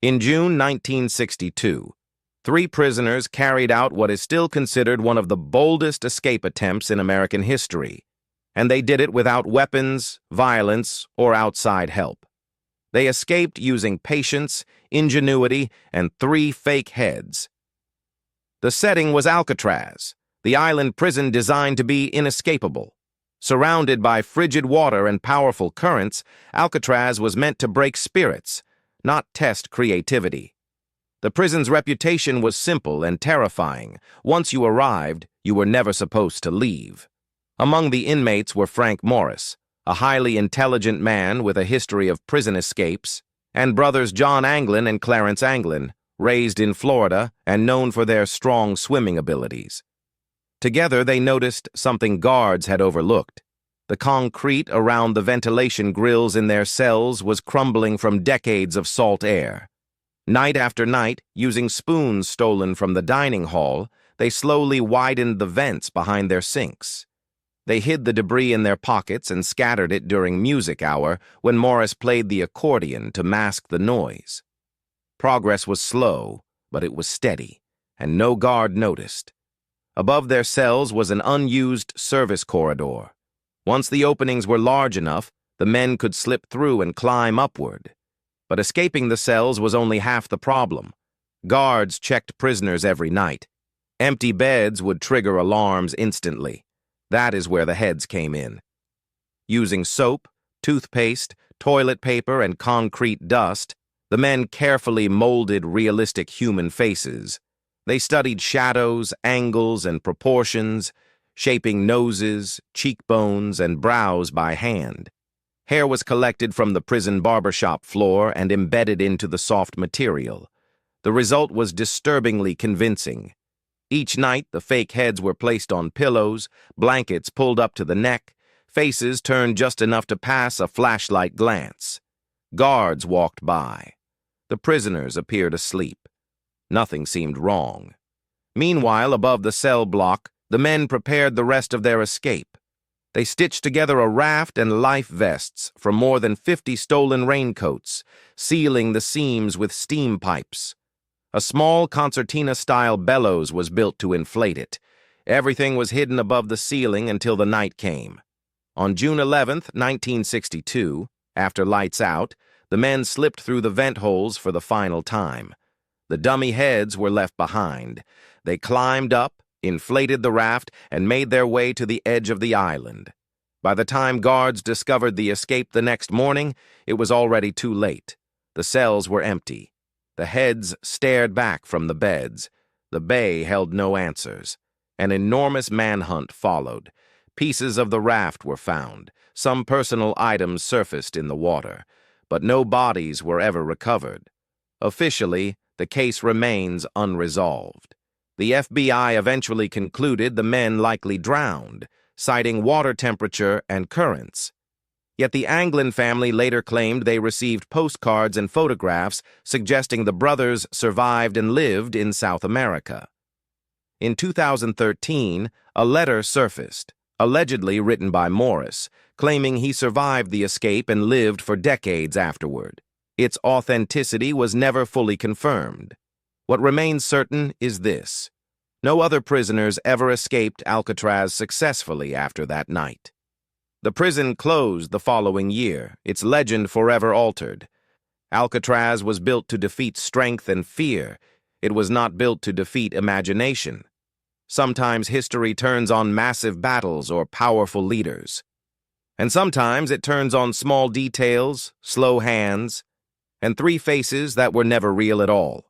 In June 1962, three prisoners carried out what is still considered one of the boldest escape attempts in American history, and they did it without weapons, violence, or outside help. They escaped using patience, ingenuity, and 3 fake heads. The setting was Alcatraz, the island prison designed to be inescapable. Surrounded by frigid water and powerful currents, Alcatraz was meant to break spirits, not test creativity. The prison's reputation was simple and terrifying. Once you arrived, you were never supposed to leave. Among the inmates were Frank Morris, a highly intelligent man with a history of prison escapes, and brothers John Anglin and Clarence Anglin, raised in Florida and known for their strong swimming abilities. Together, they noticed something guards had overlooked. The concrete around the ventilation grills in their cells was crumbling from decades of salt air. Night after night, using spoons stolen from the dining hall, they slowly widened the vents behind their sinks. They hid the debris in their pockets and scattered it during music hour when Morris played the accordion to mask the noise. Progress was slow, but it was steady, and no guard noticed. Above their cells was an unused service corridor. Once the openings were large enough, the men could slip through and climb upward. But escaping the cells was only half the problem. Guards checked prisoners every night. Empty beds would trigger alarms instantly. That is where the heads came in. Using soap, toothpaste, toilet paper, and concrete dust, the men carefully molded realistic human faces. They studied shadows, angles, and proportions, shaping noses, cheekbones, and brows by hand. Hair was collected from the prison barbershop floor and embedded into the soft material. The result was disturbingly convincing. Each night, the fake heads were placed on pillows, blankets pulled up to the neck, faces turned just enough to pass a flashlight glance. Guards walked by. The prisoners appeared asleep. Nothing seemed wrong. Meanwhile, above the cell block, the men prepared the rest of their escape. They stitched together a raft and life vests from more than 50 stolen raincoats, sealing the seams with steam pipes. A small concertina-style bellows was built to inflate it. Everything was hidden above the ceiling until the night came. On June 11, 1962, after lights out, the men slipped through the vent holes for the final time. The dummy heads were left behind. They climbed up, inflated the raft, and made their way to the edge of the island. By the time guards discovered the escape the next morning, it was already too late. The cells were empty. The heads stared back from the beds. The bay held no answers. An enormous manhunt followed. Pieces of the raft were found. Some personal items surfaced in the water, but no bodies were ever recovered. Officially, the case remains unresolved. The FBI eventually concluded the men likely drowned, citing water temperature and currents. Yet the Anglin family later claimed they received postcards and photographs suggesting the brothers survived and lived in South America. In 2013, a letter surfaced, allegedly written by Morris, claiming he survived the escape and lived for decades afterward. Its authenticity was never fully confirmed. What remains certain is this: no other prisoners ever escaped Alcatraz successfully after that night. The prison closed the following year, its legend forever altered. Alcatraz was built to defeat strength and fear. It was not built to defeat imagination. Sometimes history turns on massive battles or powerful leaders. And sometimes it turns on small details, slow hands, and 3 faces that were never real at all.